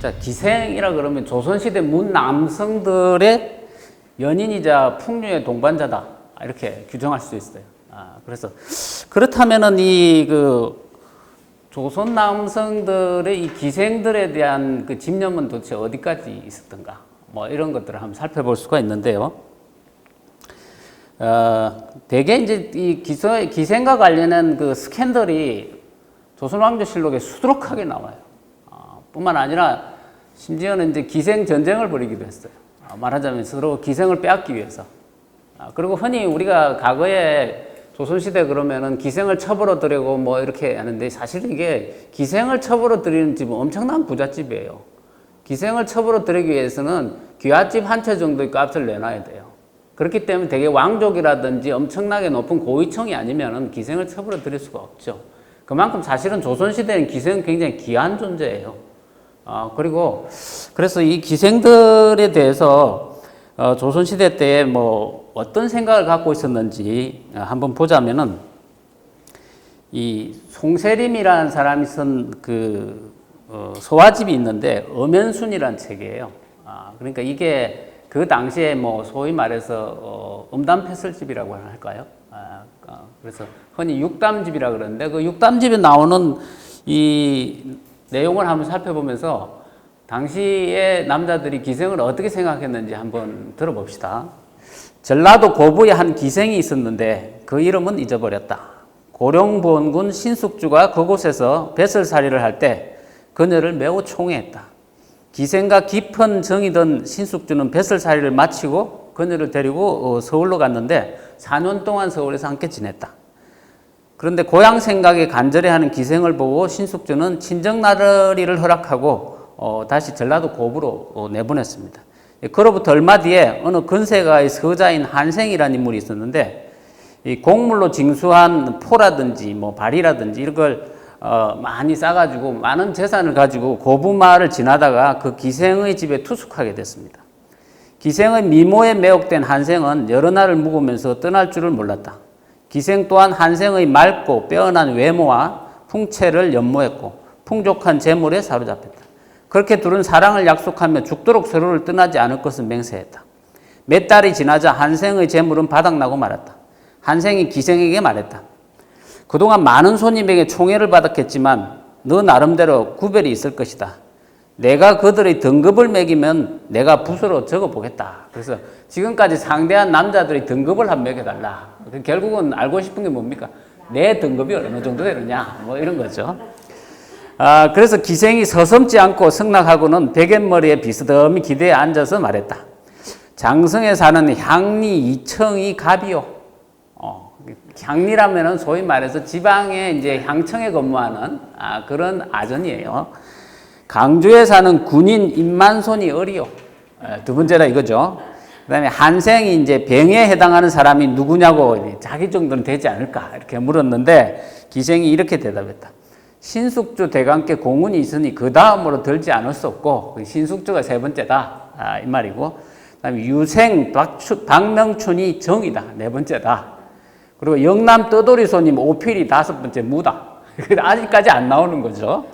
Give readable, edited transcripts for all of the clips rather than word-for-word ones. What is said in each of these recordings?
자, 기생이라 그러면 조선시대 문 남성들의 연인이자 풍류의 동반자다. 이렇게 규정할 수 있어요. 그래서 그렇다면은 조선 남성들의 이 기생들에 대한 그 집념은 도대체 어디까지 있었던가? 뭐 이런 것들을 한번 살펴볼 수가 있는데요. 대개 이제 이 기생과 관련한 그 스캔들이 조선왕조실록에 수두룩하게 나와요. 뿐만 아니라 심지어는 이제 기생 전쟁을 벌이기도 했어요. 말하자면 서로 기생을 빼앗기 위해서. 그리고 흔히 우리가 과거에 조선시대 그러면은 기생을 첩으로 들이고 뭐 이렇게 하는데 사실 이게 기생을 첩으로 들이는 집은 엄청난 부잣집이에요. 기생을 첩으로 들이기 위해서는 귀갓집 한 채 정도의 값을 내놔야 돼요. 그렇기 때문에 되게 왕족이라든지 엄청나게 높은 고위층이 아니면은 기생을 첩으로 들일 수가 없죠. 그만큼 사실은 조선시대는 기생은 굉장히 귀한 존재예요. 그리고 그래서 이 기생들에 대해서 조선시대 때에 뭐 어떤 생각을 갖고 있었는지 한번 보자면은 이 송세림이라는 사람이 쓴 소화집이 있는데 엄연순이라는 책이에요. 그러니까 이게 그 당시에 뭐 소위 말해서 음담패설집이라고 할까요? 그래서 흔히 육담집이라 그러는데 그 육담집에 나오는 이 내용을 한번 살펴보면서 당시에 남자들이 기생을 어떻게 생각했는지 한번 들어봅시다. 전라도 고부에 한 기생이 있었는데 그 이름은 잊어버렸다. 고령본군 신숙주가 그곳에서 뱃설살이를 할 때 그녀를 매우 총애했다. 기생과 깊은 정이던 신숙주는 뱃설살이를 마치고 그녀를 데리고 서울로 갔는데 4년 동안 서울에서 함께 지냈다. 그런데 고향 생각에 간절해하는 기생을 보고 신숙주는 친정나들이를 허락하고 다시 전라도 고부로 내보냈습니다. 그로부터 얼마 뒤에 어느 근세가의 서자인 한생이라는 인물이 있었는데 이 곡물로 징수한 포라든지 뭐 발이라든지 이런 걸 많이 싸가지고 많은 재산을 가지고 고부마을을 지나다가 그 기생의 집에 투숙하게 됐습니다. 기생의 미모에 매혹된 한생은 여러 날을 묵으면서 떠날 줄을 몰랐다. 기생 또한 한생의 맑고 빼어난 외모와 풍채를 연모했고 풍족한 재물에 사로잡혔다. 그렇게 둘은 사랑을 약속하며 죽도록 서로를 떠나지 않을 것을 맹세했다. 몇 달이 지나자 한생의 재물은 바닥나고 말았다. 한생이 기생에게 말했다. 그동안 많은 손님에게 총애를 받았겠지만 너 나름대로 구별이 있을 것이다. 내가 그들의 등급을 매기면 내가 붓으로 적어보겠다. 그래서 지금까지 상대한 남자들의 등급을 한번 매겨달라. 결국은 알고 싶은 게 뭡니까? 내 등급이 어느 정도 되느냐 뭐 이런 거죠. 그래서 기생이 서슴지 않고 승낙하고는 베갯머리에 비스듬히 기대에 앉아서 말했다. 장성에 사는 향리 이청이 갑이요. 향리라면은 소위 말해서 지방에 이제 향청에 근무하는 그런 아전이에요. 강주에 사는 군인 임만손이 어리요. 두 번째라 이거죠. 그 다음에 한생이 이제 병에 해당하는 사람이 누구냐고 자기 정도는 되지 않을까 이렇게 물었는데 기생이 이렇게 대답했다. 신숙주 대감께 공운이 있으니 그 다음으로 들지 않을 수 없고 신숙주가 세 번째다 이 말이고 그 다음에 유생 박명춘이 정이다 네 번째다. 그리고 영남 떠돌이 손님 오필이 다섯 번째 무다. 아직까지 안 나오는 거죠.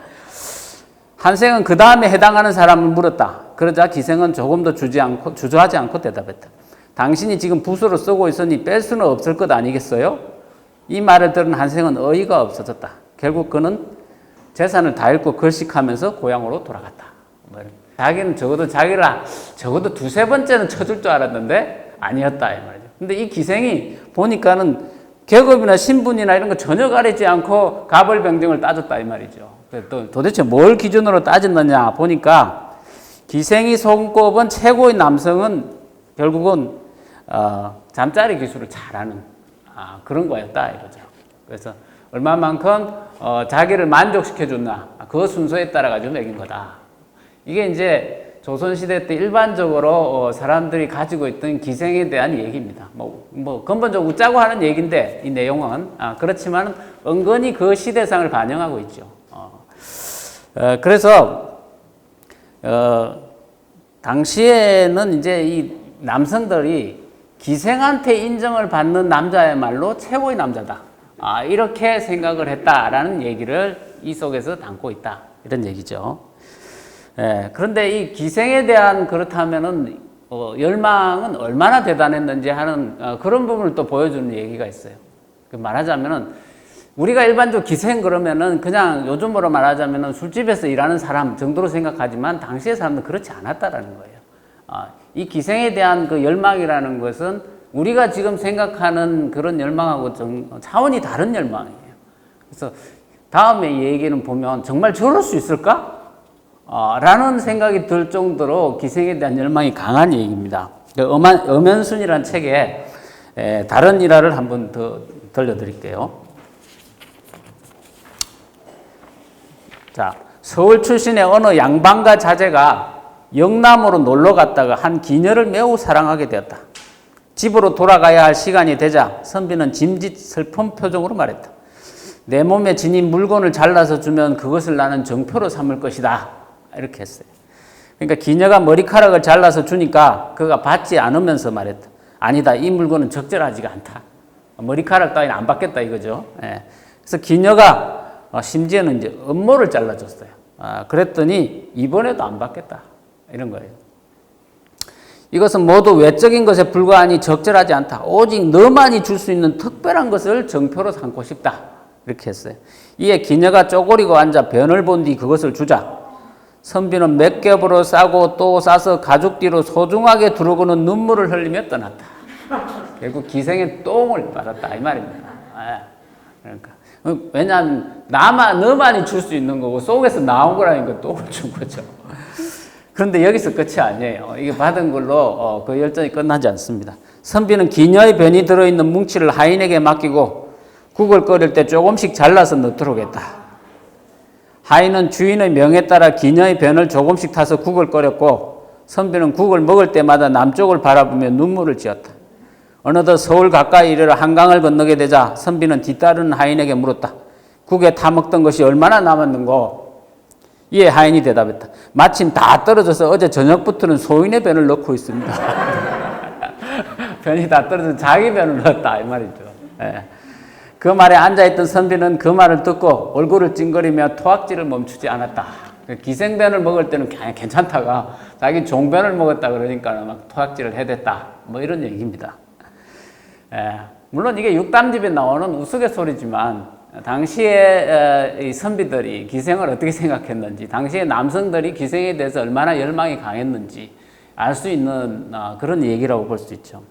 한생은 그 다음에 해당하는 사람을 물었다. 그러자 기생은 조금도 주저하지 않고 대답했다. 당신이 지금 붓으로 쓰고 있으니 뺄 수는 없을 것 아니겠어요? 이 말을 들은 한생은 어이가 없어졌다. 결국 그는 재산을 다 잃고 걸식하면서 고향으로 돌아갔다. 자기는 적어도 두세 번째는 쳐줄 줄 알았는데 아니었다 이 말이죠. 근데 이 기생이 보니까는 계급이나 신분이나 이런 거 전혀 가리지 않고 가벌병정을 따졌다 이 말이죠. 또 도대체 뭘 기준으로 따졌느냐 보니까 기생이 손꼽은 최고의 남성은 결국은 잠자리 기술을 잘하는 그런 거였다 이거죠. 그래서 얼마만큼 자기를 만족시켜 줬나 그 순서에 따라 가지고 매긴 거다. 이게 이제 조선시대 때 일반적으로 사람들이 가지고 있던 기생에 대한 얘기입니다. 뭐 근본적으로 웃자고 하는 얘기인데 이 내용은 그렇지만 은근히 그 시대상을 반영하고 있죠. 그래서 당시에는 이제 이 남성들이 기생한테 인정을 받는 남자야말로 최고의 남자다. 이렇게 생각을 했다라는 얘기를 이 속에서 담고 있다. 이런 얘기죠. 예, 그런데 이 기생에 대한 그렇다면은 열망은 얼마나 대단했는지 하는 그런 부분을 또 보여주는 얘기가 있어요. 말하자면은 우리가 일반적으로 기생 그러면은 그냥 요즘으로 말하자면은 술집에서 일하는 사람 정도로 생각하지만 당시의 사람들은 그렇지 않았다라는 거예요. 이 기생에 대한 그 열망이라는 것은 우리가 지금 생각하는 그런 열망하고 차원이 다른 열망이에요. 그래서 다음에 이 얘기는 보면 정말 저럴 수 있을까? 라는 생각이 들 정도로 기생에 대한 열망이 강한 얘기입니다. 엄연순이라는 책에 다른 일화를 한번 더 들려드릴게요. 자, 서울 출신의 어느 양반가 자제가 영남으로 놀러 갔다가 한 기녀를 매우 사랑하게 되었다. 집으로 돌아가야 할 시간이 되자 선비는 짐짓 슬픈 표정으로 말했다. 내 몸에 지닌 물건을 잘라서 주면 그것을 나는 정표로 삼을 것이다. 이렇게 했어요. 그러니까 기녀가 머리카락을 잘라서 주니까 그가 받지 않으면서 말했다. 아니다. 이 물건은 적절하지가 않다. 머리카락 따위는 안 받겠다 이거죠. 예. 그래서 기녀가 심지어는 이제 음모를 잘라줬어요. 그랬더니 이번에도 안 받겠다. 이런 거예요. 이것은 모두 외적인 것에 불과하니 적절하지 않다. 오직 너만이 줄 수 있는 특별한 것을 정표로 삼고 싶다. 이렇게 했어요. 이에 기녀가 쪼그리고 앉아 변을 본 뒤 그것을 주자 선비는 몇 겹으로 싸고 또 싸서 가죽 뒤로 소중하게 두르고는 눈물을 흘리며 떠났다. 결국 기생의 똥을 받았다 이 말입니다. 그러니까 왜냐하면 너만이 줄 수 있는 거고 속에서 나온 거라니까 똥을 준 거죠. 그런데 여기서 끝이 아니에요. 이게 받은 걸로 그 열전이 끝나지 않습니다. 선비는 기녀의 변이 들어있는 뭉치를 하인에게 맡기고 국을 끓일 때 조금씩 잘라서 넣도록 했다. 하인은 주인의 명에 따라 기녀의 변을 조금씩 타서 국을 끓였고 선비는 국을 먹을 때마다 남쪽을 바라보며 눈물을 지었다. 어느덧 서울 가까이 이르러 한강을 건너게 되자 선비는 뒤따르는 하인에게 물었다. 국에 타먹던 것이 얼마나 남았는고? 이에 하인이 대답했다. 마침 다 떨어져서 어제 저녁부터는 소인의 변을 넣고 있습니다. 변이 다 떨어져서 자기 변을 넣었다 이 말이죠. 예. 그 말에 앉아있던 선비는 그 말을 듣고 얼굴을 찡그리며 토악질을 멈추지 않았다. 기생변을 먹을 때는 괜찮다가 자기 종변을 먹었다 그러니까 막 토악질을 해댔다. 뭐 이런 얘기입니다. 물론 이게 육담집에 나오는 우스갯소리지만 당시에 이 선비들이 기생을 어떻게 생각했는지, 당시에 남성들이 기생에 대해서 얼마나 열망이 강했는지 알 수 있는 그런 얘기라고 볼 수 있죠.